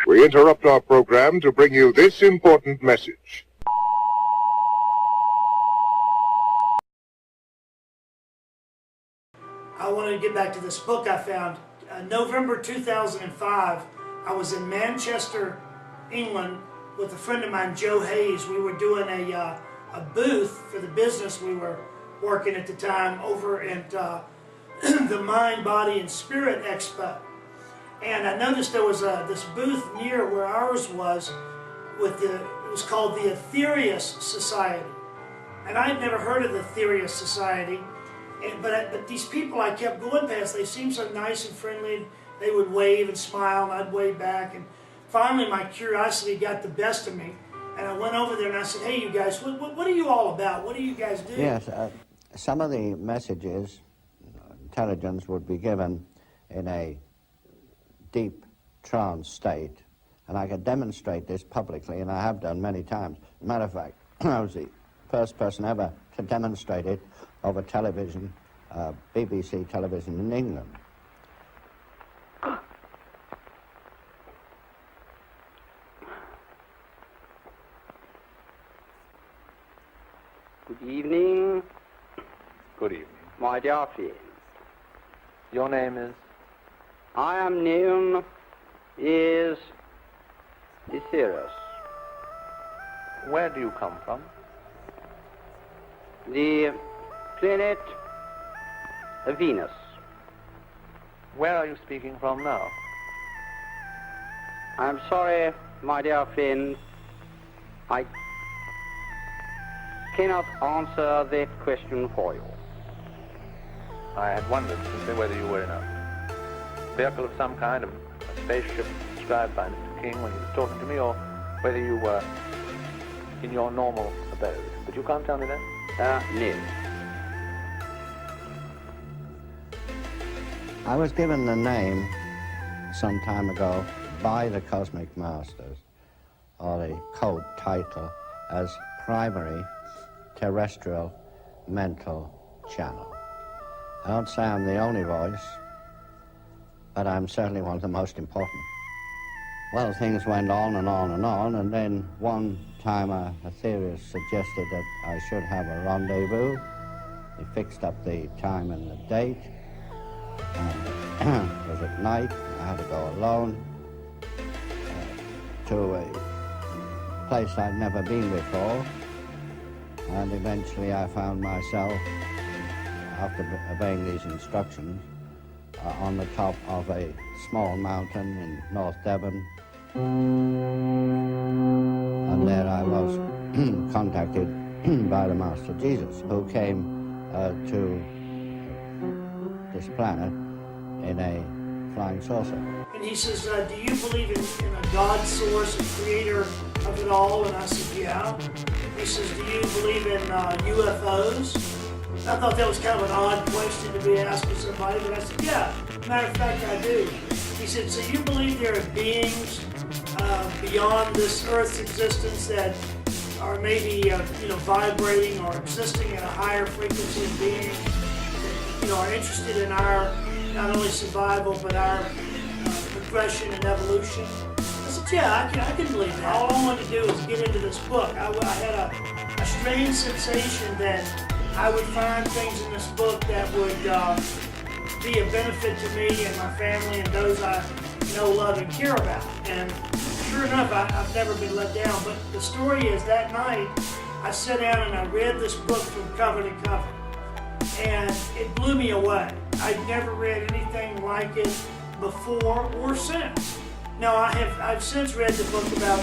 We interrupt our program to bring you this important message. I wanted to get back to this book I found. November 2005, I was in Manchester, England, with a friend of mine, Joe Hayes. We were doing a booth for the business we were working at the time over at the Mind, Body, and Spirit Expo. And I noticed there was this booth near where ours was with it was called the Aetherius Society. And I'd never heard of the Aetherius Society. But these people I kept going past, they seemed so nice and friendly. They would wave and smile, and I'd wave back. And finally, my curiosity got the best of me. And I went over there and I said, hey, you guys, what are you all about? What do you guys do? Yes, some of the messages, intelligence would be given in a deep trance state. And I could demonstrate this publicly, and I have done many times. As a matter of fact, I was the first person ever to demonstrate it over television, BBC television in England. Good evening. Good evening. My dear friends. Your name is? I am known as Aetherius. Where do you come from? The planet Venus. Where are you speaking from now? I'm sorry, my dear friend, I cannot answer that question for you. I had wondered to say whether you were in a vehicle of some kind, a spaceship described by Mr. King when he was talking to me, or whether you were in your normal abode. But you can't tell me that? No. I was given the name some time ago by the Cosmic Masters, or the code title, as Primary Terrestrial Mental Channel. I don't say I'm the only voice, but I'm certainly one of the most important. Well, things went on and on and on, and then one time Aetherius suggested that I should have a rendezvous. He fixed up the time and the date. It was at night. I had to go alone to a place I'd never been before. And eventually I found myself, after obeying these instructions, on the top of a small mountain in North Devon. And there I was contacted by the Master Jesus, who came to this planet in a flying saucer. And he says, do you believe in a God source, a creator of it all? And I said, yeah. He says, do you believe in UFOs? I thought that was kind of an odd question to be asking somebody, but I said, yeah, matter of fact, I do. He said, so you believe there are beings beyond this Earth's existence that are maybe, vibrating or existing at a higher frequency of being, that, are interested in our, not only survival, but our progression and evolution? I said, yeah, I can believe that. All I wanted to do was get into this book. I had a strange sensation that I would find things in this book that would be a benefit to me and my family and those I know, love, and care about. And sure enough, I've never been let down. But the story is, that night, I sat down and I read this book from cover to cover. And it blew me away. I'd never read anything like it before or since. Now, I've since read the book about,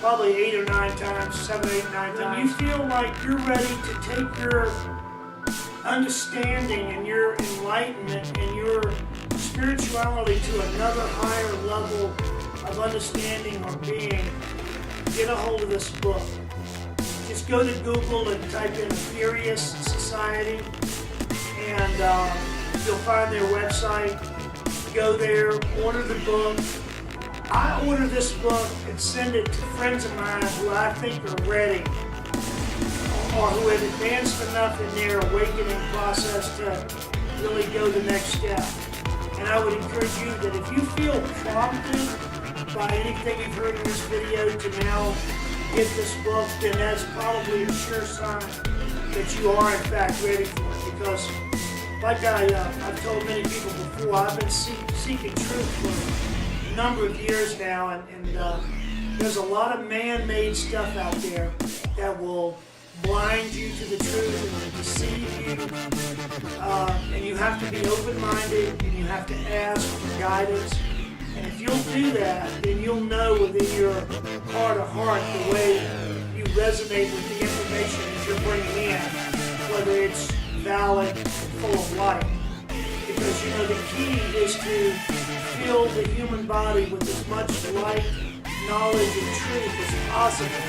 probably 8 or 9 times, 7, 8, 9 times. When you feel like you're ready to take your understanding and your enlightenment and your spirituality to another higher level of understanding or being, get a hold of this book. Just go to Google and type in Aetherius Society, and you'll find their website. Go there, order the book. I order this book and send it to friends of mine who I think are ready, or who have advanced enough in their awakening process to really go the next step. And I would encourage you that if you feel prompted by anything you've heard in this video to now get this book, then that's probably a sure sign that you are in fact ready for it. Because like I've told many people before, I've been seeking truth for a number of years now, and there's a lot of man-made stuff out there that will blind you to the truth and deceive you. And you have to be open-minded, and you have to ask for guidance. And if you'll do that, then you'll know within your heart of heart the way you resonate with the information that you're bringing in, whether it's valid and full of light. Because, you know, the key is to fill the human body with as much light, knowledge, and truth as possible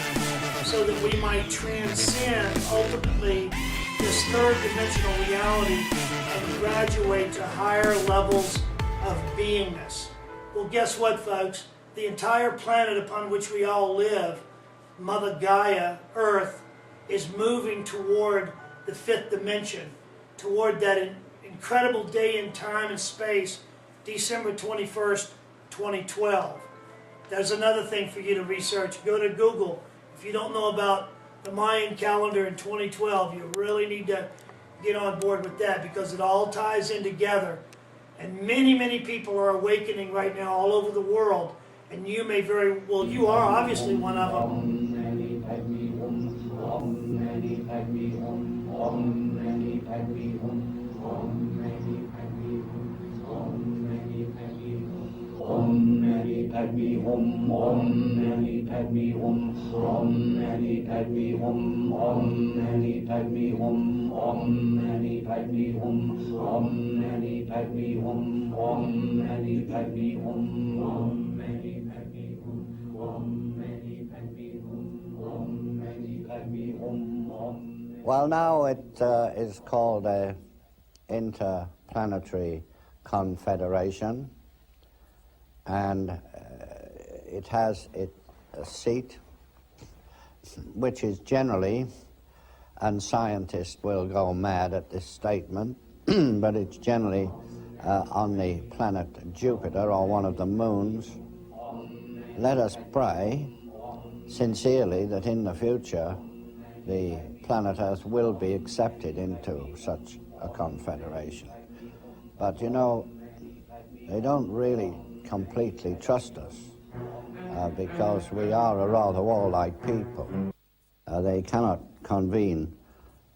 so that we might transcend, ultimately, this third-dimensional reality and graduate to higher levels of beingness. Well, guess what, folks? The entire planet upon which we all live, Mother Gaia, Earth, is moving toward the fifth dimension, toward that incredible day in time and space, December 21st, 2012. There's another thing for you to research. Go to Google. If you don't know about the Mayan calendar in 2012, you really need to get on board with that, because it all ties in together. And many, many people are awakening right now all over the world. And you may very well, you are obviously one of them. Om Mani Padme Hum, Om Mani Padme Hum, Om Mani Padme Hum, Om Mani Padme Hum, Om Mani Padme Hum, Om Mani Padme Hum, Om Mani Padme Hum, Om Mani Padme Hum, Om Mani Padme Hum, Om Mani Padme Hum, Om. Well, now it is called a interplanetary confederation, and it has a seat, which is generally, and scientists will go mad at this statement, but it's generally on the planet Jupiter, or one of the moons. Let us pray sincerely that in the future the planet Earth will be accepted into such a confederation. But you know, they don't really completely trust us because we are a rather warlike people. They cannot convene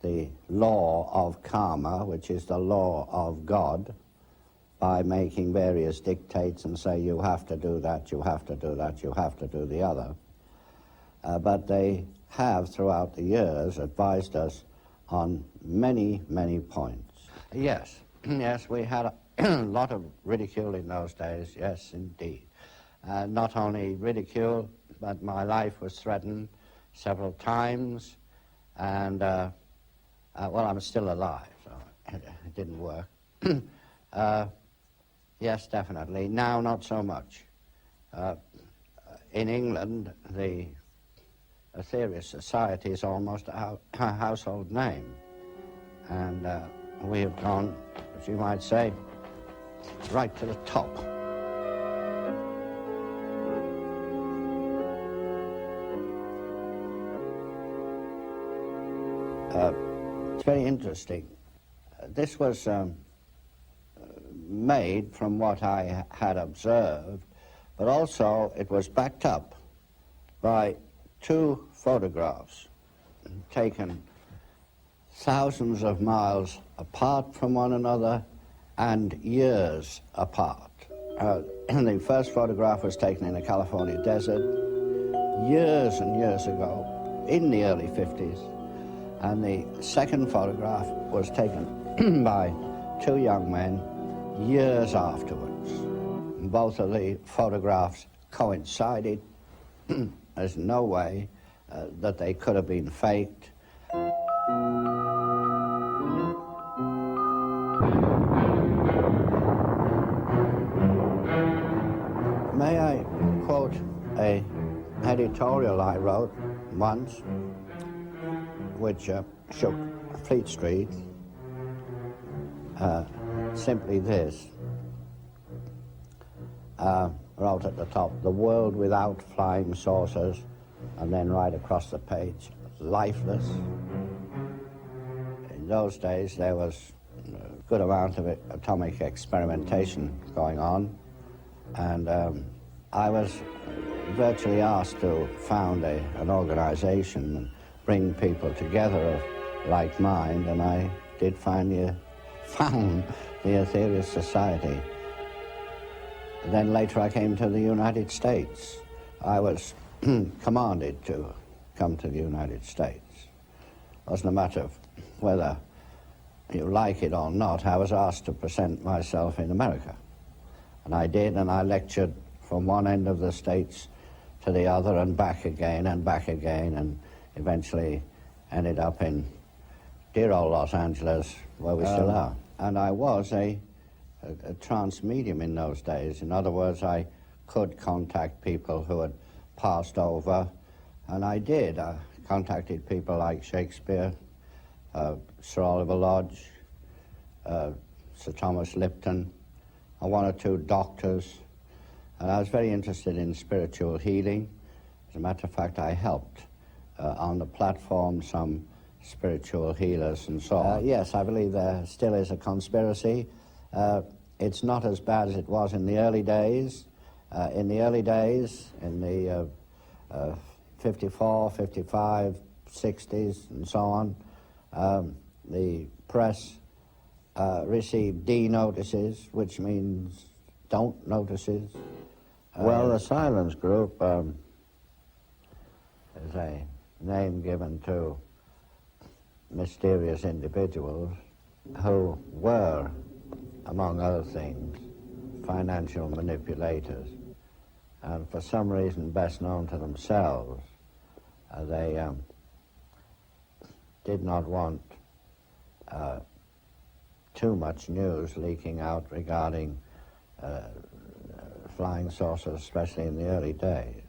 the law of karma, which is the law of God, by making various dictates and say you have to do that, you have to do that, you have to do the other. But they have throughout the years advised us on many, many points. Yes, yes, we had a lot of ridicule in those days, yes, indeed. Not only ridicule, but my life was threatened several times, and, well, I'm still alive, so it didn't work. Yes, definitely. Now, not so much. In England, the Aetherius Society is almost a household name, and we have gone, as you might say, right to the top. It's very interesting. This was made from what I had observed, but also it was backed up by 2 photographs taken thousands of miles apart from one another and years apart. The first photograph was taken in the California desert years and years ago, in the early 50s, and the second photograph was taken by 2 young men years afterwards. Both of the photographs coincided. There's no way that they could have been faked. May I quote an editorial I wrote once, which shook Fleet Street? Simply this. wrote at the top, "The world without flying saucers," and then right across the page, "lifeless." In those days, there was a good amount of atomic experimentation going on, and I was virtually asked to found an organization and bring people together of like mind, and I did found the Aetherius Society. Then later I came to the United States. I was commanded to come to the United States. It wasn't a matter of whether you like it or not. I was asked to present myself in America. And I did, and I lectured from one end of the States to the other and back again, and eventually ended up in dear old Los Angeles, where we still are. And I was a trance medium in those days. In other words, I could contact people who had passed over, and I did. I contacted people like Shakespeare, Sir Oliver Lodge, Sir Thomas Lipton, and one or two doctors, and I was very interested in spiritual healing. As a matter of fact, I helped on the platform some spiritual healers and so on. Yes, I believe there still is a conspiracy. It's not as bad as it was in the early days. In the 54, 55, 60s, and so on, the press received D notices, which means don't notices. Well, the Silence Group is a name given to mysterious individuals who were, among other things, financial manipulators, and for some reason best known to themselves, they did not want too much news leaking out regarding flying saucers, especially in the early days.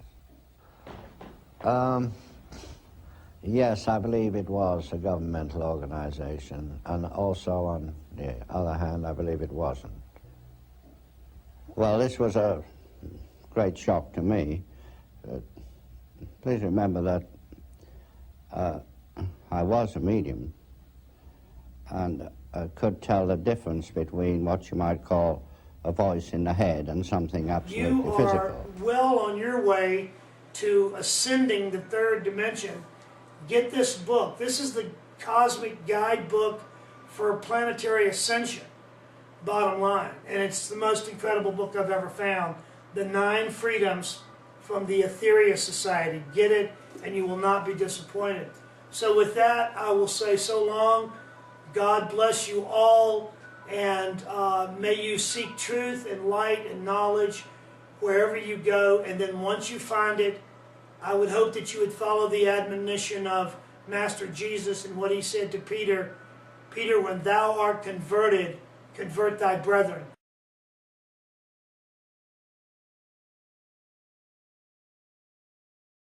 Yes, I believe it was a governmental organization, and also, on the other hand, I believe it wasn't. Well, this was a great shock to me. Please remember that I was a medium, and could tell the difference between what you might call a voice in the head and something absolutely physical. You are well on your way to ascending the third dimension. Get this book. This is the cosmic guidebook for planetary ascension, bottom line. And it's the most incredible book I've ever found. The 9 Freedoms from the Aetherius Society. Get it, and you will not be disappointed. So with that, I will say so long. God bless you all, and may you seek truth and light and knowledge wherever you go. And then once you find it, I would hope that you would follow the admonition of Master Jesus and what he said to Peter. Peter, when thou art converted, convert thy brethren.